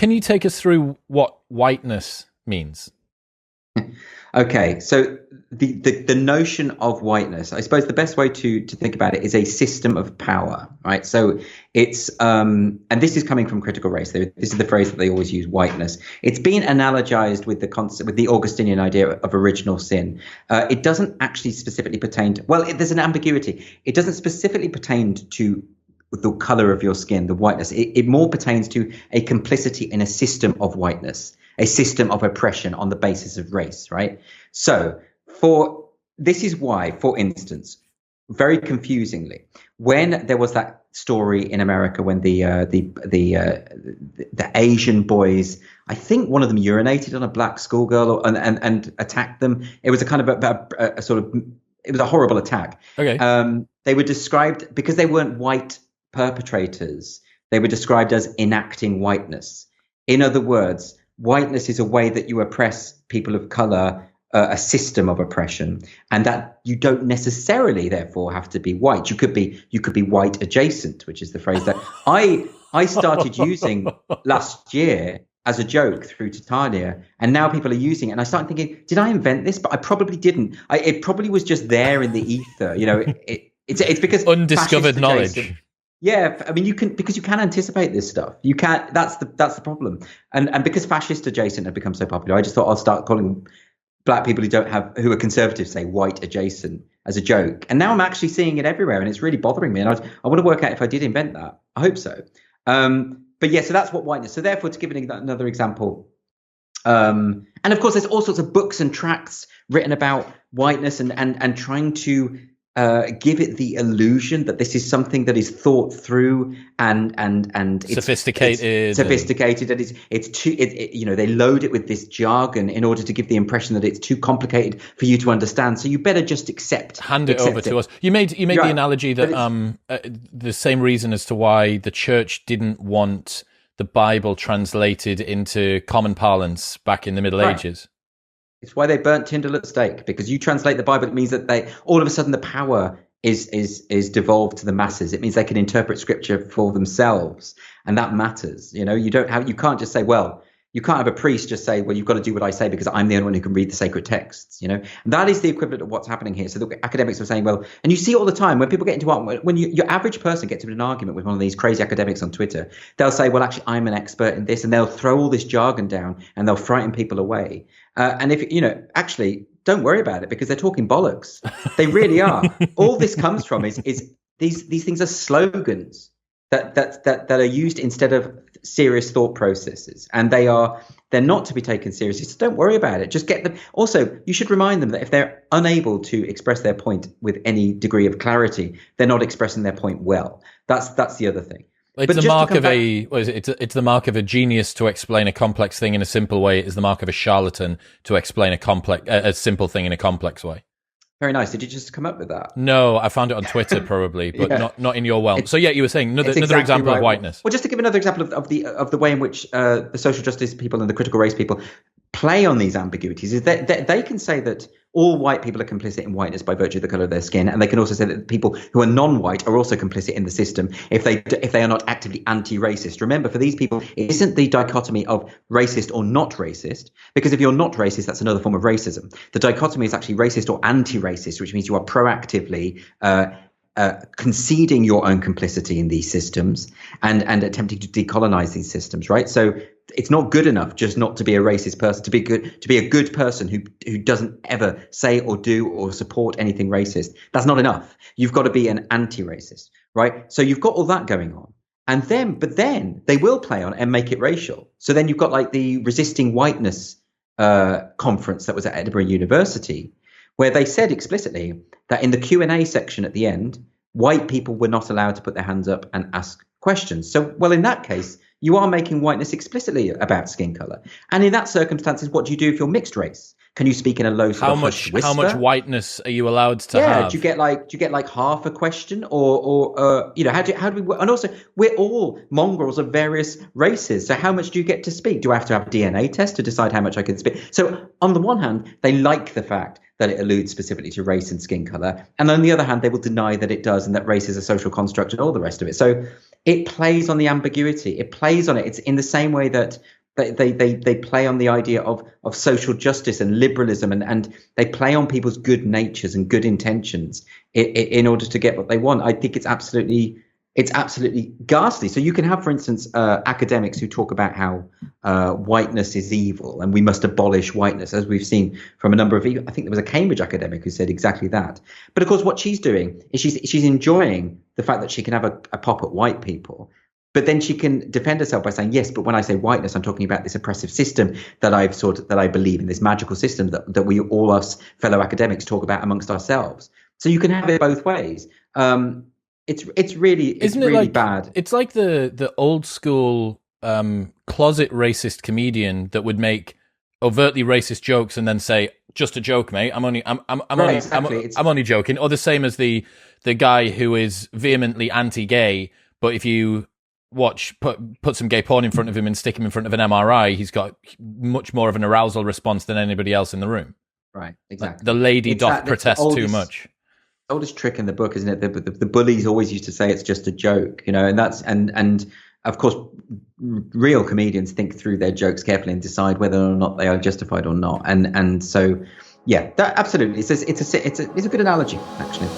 can you take us through what whiteness means? Okay, so the notion of whiteness, I suppose the best way to think about it is a system of power, right? So it's and this is coming from critical race theory. This is the phrase that they always use, whiteness. It's been analogized with the concept, with the Augustinian idea of original sin. It doesn't actually specifically pertain to, well, there's an ambiguity. It doesn't specifically pertain to the color of your skin, the whiteness. It more pertains to a complicity in a system of whiteness, a system of oppression on the basis of race, right? So this is why, for instance, very confusingly, when there was that story in America when the Asian boys, I think one of them urinated on a black schoolgirl and attacked them. It was a kind of a sort of, it was a horrible attack. Okay. They were described, because they weren't white perpetrators, they were described as enacting whiteness. In other words, whiteness is a way that you oppress people of color, a system of oppression, and that you don't necessarily therefore have to be white. You could be white adjacent, which is the phrase that I started using last year as a joke through Titania, and now people are using it. And I started thinking, did I invent this? But I probably didn't. It probably was just there in the ether. You know, it's because undiscovered knowledge. Yeah, I mean, because you can anticipate this stuff. You can't. That's the problem. And because fascist adjacent have become so popular, I just thought I'll start calling black people who are conservative, say white adjacent, as a joke. And now I'm actually seeing it everywhere, and it's really bothering me. And I want to work out if I did invent that. I hope so. But yeah, so that's what whiteness. So therefore, to give another example, and of course, there's all sorts of books and tracts written about whiteness and trying to give it the illusion that this is something that is thought through and it's sophisticated, and it's too, you know, they load it with this jargon in order to give the impression that it's too complicated for you to understand. So you better just hand it over to us. You made the analogy that the same reason as to why the church didn't want the Bible translated into common parlance back in the Middle Ages. It's why they burnt Tyndall at the stake, because you translate the Bible, it means that all of a sudden the power is devolved to the masses. It means they can interpret scripture for themselves, and that matters. You know, you can't just say, well, you can't have a priest just say, well, you've got to do what I say because I'm the only one who can read the sacred texts. You know, and that is the equivalent of what's happening here. So the academics are saying, well, and you see all the time when people get into when your average person gets into an argument with one of these crazy academics on Twitter, they'll say, well, actually, I'm an expert in this, and they'll throw all this jargon down and they'll frighten people away. And if actually, don't worry about it because they're talking bollocks. They really are. All this comes from is these things are slogans that are used instead of serious thought processes, and they're not to be taken seriously. So don't worry about it. Just get them. Also, you should remind them that if they're unable to express their point with any degree of clarity, they're not expressing their point well. That's the other thing. It's the mark of it's the mark of a genius to explain a complex thing in a simple way. It is the mark of a charlatan to explain a simple thing in a complex way. Very nice. Did you just come up with that? No, I found it on Twitter probably, but not in your realm. So yeah, you were saying another example of whiteness. Well, just to give another example of the way in which the social justice people and the critical race people play on these ambiguities is that they can say that all white people are complicit in whiteness by virtue of the color of their skin, and they can also say that people who are non-white are also complicit in the system if they are not actively anti-racist. Remember, for these people, it isn't the dichotomy of racist or not racist, because if you're not racist, that's another form of racism. The dichotomy is actually racist or anti-racist, which means you are proactively conceding your own complicity in these systems and attempting to decolonize these systems, right? So it's not good enough just not to be a racist person, to be a good person who doesn't ever say or do or support anything racist. That's not enough. You've got to be an anti-racist, right? So you've got all that going on. But then they will play on it and make it racial. So then you've got like the Resisting Whiteness conference that was at Edinburgh University, where they said explicitly that in the Q&A section at the end, white people were not allowed to put their hands up and ask questions. So, well, in that case, you are making whiteness explicitly about skin color. And in that circumstances, what do you do if you're mixed race? Can you speak in a low sort of hushed whisper? How much whiteness are you allowed to have? Do you get like half a question, or how do we? And also, we're all mongrels of various races. So how much do you get to speak? Do I have to have a DNA test to decide how much I can speak? So on the one hand, they like the fact that it alludes specifically to race and skin color. And on the other hand, they will deny that it does and that race is a social construct and all the rest of it. So it plays on the ambiguity. It plays on it. It's in the same way that they play on the idea of social justice and liberalism, and they play on people's good natures and good intentions in order to get what they want. I think it's absolutely ghastly. So you can have, for instance, academics who talk about how whiteness is evil and we must abolish whiteness, as we've seen from a number of, I think there was a Cambridge academic who said exactly that. But of course, what she's doing is she's enjoying the fact that she can have a pop at white people. But then she can defend herself by saying, yes, but when I say whiteness, I'm talking about this oppressive system that I believe in, this magical system that we all, us fellow academics, talk about amongst ourselves. So you can have it both ways. It's really bad. It's like the old school closet racist comedian that would make overtly racist jokes and then say, "Just a joke, mate. I'm only joking." Or the same as the guy who is vehemently anti-gay, but if you put some gay porn in front of him and stick him in front of an MRI, he's got much more of an arousal response than anybody else in the room. Right, exactly. Like the lady doth protest too much. Oldest trick in the book, isn't it? The bullies always used to say it's just a joke, and that's and of course, real comedians think through their jokes carefully and decide whether or not they are justified or not. And so, yeah, that absolutely. It's a good analogy, actually.